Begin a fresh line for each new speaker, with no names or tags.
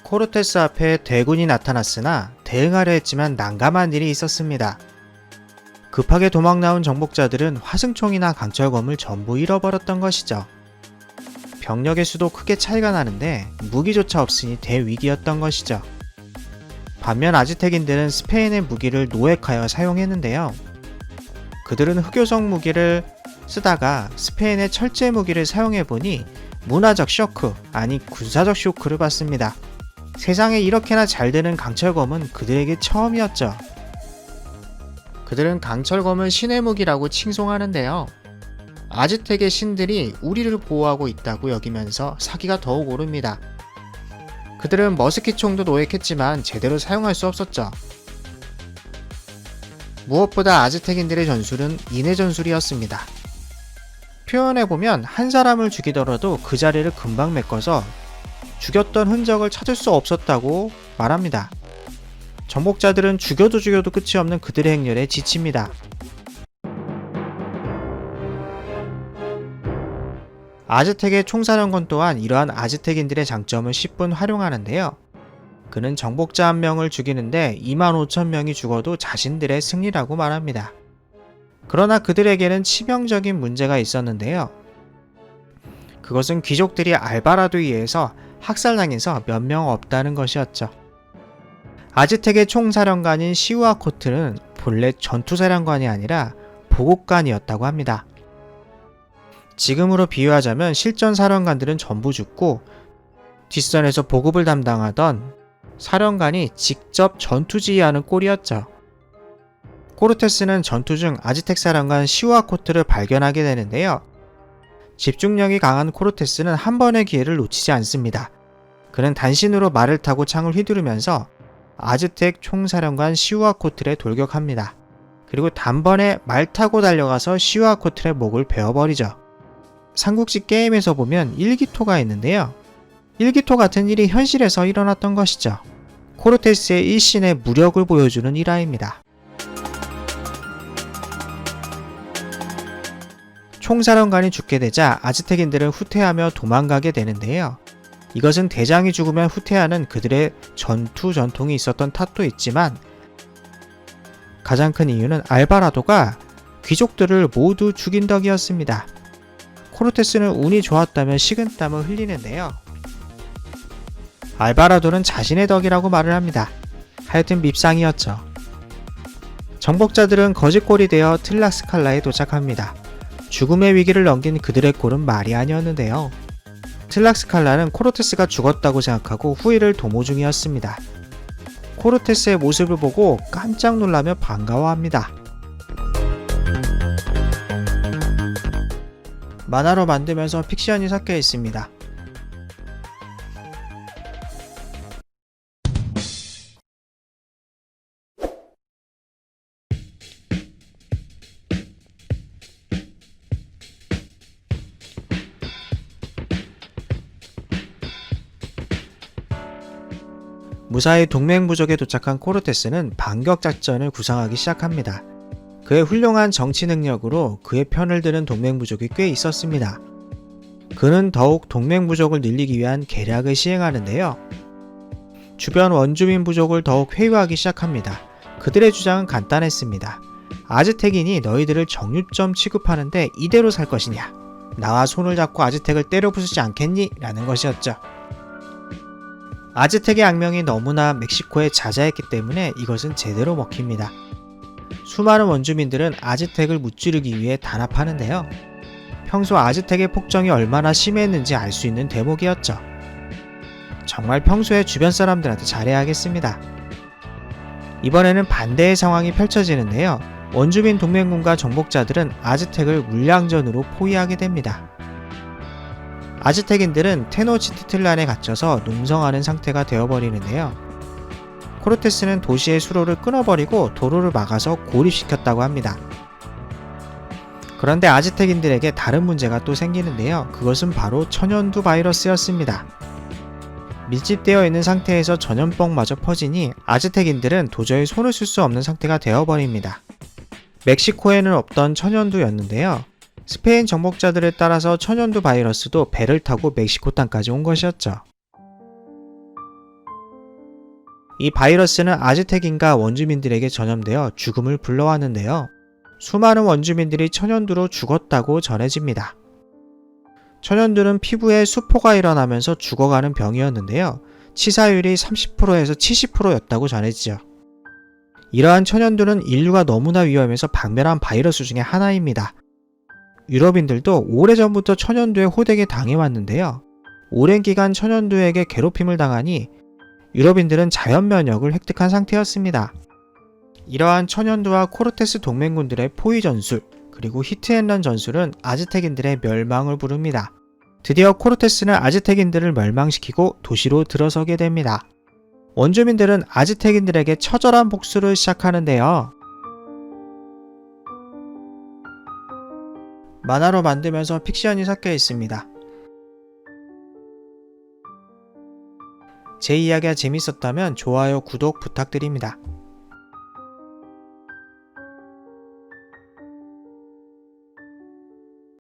코르테스 앞에 대군이 나타났으나 대응하려 했지만 난감한 일이 있었습니다. 급하게 도망 나온 정복자들은 화승총이나 강철검을 전부 잃어버렸던 것이죠. 병력의 수도 크게 차이가 나는데 무기조차 없으니 대위기였던 것이죠. 반면 아즈텍인들은 스페인의 무기를 노획하여 사용했는데요. 그들은 흑요석 무기를 쓰다가 스페인의 철제 무기를 사용해보니 문화적 쇼크, 아니 군사적 쇼크를 받습니다. 세상에 이렇게나 잘 되는 강철검은 그들에게 처음이었죠. 그들은 강철검을 신의 무기라고 칭송하는데요. 아즈텍의 신들이 우리를 보호하고 있다고 여기면서 사기가 더욱 오릅니다. 그들은 머스킷총도 노획했지만 제대로 사용할 수 없었죠. 무엇보다 아즈텍인들의 전술은 인해 전술이었습니다. 표현해보면 한 사람을 죽이더라도 그 자리를 금방 메꿔서 죽였던 흔적을 찾을 수 없었다고 말합니다. 정복자들은 죽여도 끝이 없는 그들의 행렬에 지칩니다. 아즈텍의 총사령관 또한 이러한 아즈텍인들의 장점을 10분 활용하는데요. 그는 정복자 한 명을 죽이는데 25,000명이 죽어도 자신들의 승리라고 말합니다. 그러나 그들에게는 치명적인 문제가 있었는데요. 그것은 귀족들이 알바라도이에서 학살당해서 몇 명 없다는 것이었죠. 아즈텍의 총사령관인 시우아코트는 본래 전투사령관이 아니라 보급관이었다고 합니다. 지금으로 비유하자면 실전 사령관들은 전부 죽고 뒷선에서 보급을 담당하던 사령관이 직접 전투 지휘하는 꼴이었죠. 코르테스는 전투 중 아즈텍 사령관 시우아코트를 발견하게 되는데요. 집중력이 강한 코르테스는 한 번의 기회를 놓치지 않습니다. 그는 단신으로 말을 타고 창을 휘두르면서 아즈텍 총사령관 시우아코트를 돌격합니다. 그리고 단번에 말 타고 달려가서 시우아코트의 목을 베어버리죠. 삼국지 게임에서 보면 일기토가 있는데요. 일기토 같은 일이 현실에서 일어났던 것이죠. 코르테스의 일신의 무력을 보여주는 일화입니다. 총사령관이 죽게 되자 아즈텍인들은 후퇴하며 도망가게 되는데요. 이것은 대장이 죽으면 후퇴하는 그들의 전투 전통이 있었던 탓도 있지만 가장 큰 이유는 알바라도가 귀족들을 모두 죽인 덕이었습니다. 코르테스는 운이 좋았다며 식은땀을 흘리는데요. 알바라도는 자신의 덕이라고 말을 합니다. 하여튼 밉상이었죠. 정복자들은 거짓골이 되어 틀락스칼라에 도착합니다. 죽음의 위기를 넘긴 그들의 꼴은 말이 아니었는데요. 틀락스칼라는 코르테스가 죽었다고 생각하고 후위를 도모 중이었습니다. 코르테스의 모습을 보고 깜짝 놀라며 반가워합니다. 만화로 만들면서 픽션이 섞여 있습니다. 무사히 동맹부족에 도착한 코르테스는 반격작전을 구상하기 시작합니다. 그의 훌륭한 정치 능력으로 그의 편을 드는 동맹부족이 꽤 있었습니다. 그는 더욱 동맹부족을 늘리기 위한 계략을 시행하는데요. 주변 원주민 부족을 더욱 회유하기 시작합니다. 그들의 주장은 간단했습니다. 아즈텍인이 너희들을 정육점 취급하는데 이대로 살 것이냐? 나와 손을 잡고 아즈텍을 때려 부수지 않겠니? 라는 것이었죠. 아즈텍의 악명이 너무나 멕시코에 자자했기 때문에 이것은 제대로 먹힙니다. 수많은 원주민들은 아즈텍을 무찌르기 위해 단합하는데요. 평소 아즈텍의 폭정이 얼마나 심했는지 알 수 있는 대목이었죠. 정말 평소에 주변 사람들한테 잘해야겠습니다. 이번에는 반대의 상황이 펼쳐지는데요. 원주민 동맹군과 정복자들은 아즈텍을 물량전으로 포위하게 됩니다. 아즈텍인들은 테노치티틀란에 갇혀서 농성하는 상태가 되어버리는데요. 코르테스는 도시의 수로를 끊어버리고 도로를 막아서 고립시켰다고 합니다. 그런데 아즈텍인들에게 다른 문제가 또 생기는데요. 그것은 바로 천연두 바이러스였습니다. 밀집되어 있는 상태에서 전염병마저 퍼지니 아즈텍인들은 도저히 손을 쓸 수 없는 상태가 되어버립니다. 멕시코에는 없던 천연두였는데요. 스페인 정복자들에 따라서 천연두 바이러스도 배를 타고 멕시코 땅까지 온 것이었죠. 이 바이러스는 아즈텍인가 원주민들에게 전염되어 죽음을 불러왔는데요. 수많은 원주민들이 천연두로 죽었다고 전해집니다. 천연두는 피부에 수포가 일어나면서 죽어가는 병이었는데요. 치사율이 30%에서 70%였다고 전해지죠. 이러한 천연두는 인류가 너무나 위험해서 박멸한 바이러스 중에 하나입니다. 유럽인들도 오래전부터 천연두에 호되게 당해왔는데요. 오랜 기간 천연두에게 괴롭힘을 당하니 유럽인들은 자연 면역을 획득한 상태였습니다. 이러한 천연두와 코르테스 동맹군들의 포위 전술, 그리고 히트앤런 전술은 아즈텍인들의 멸망을 부릅니다. 드디어 코르테스는 아즈텍인들을 멸망시키고 도시로 들어서게 됩니다. 원주민들은 아즈텍인들에게 처절한 복수를 시작하는데요. 만화로 만들면서 픽션이 섞여 있습니다. 제 이야기가 재밌었다면 좋아요, 구독 부탁드립니다.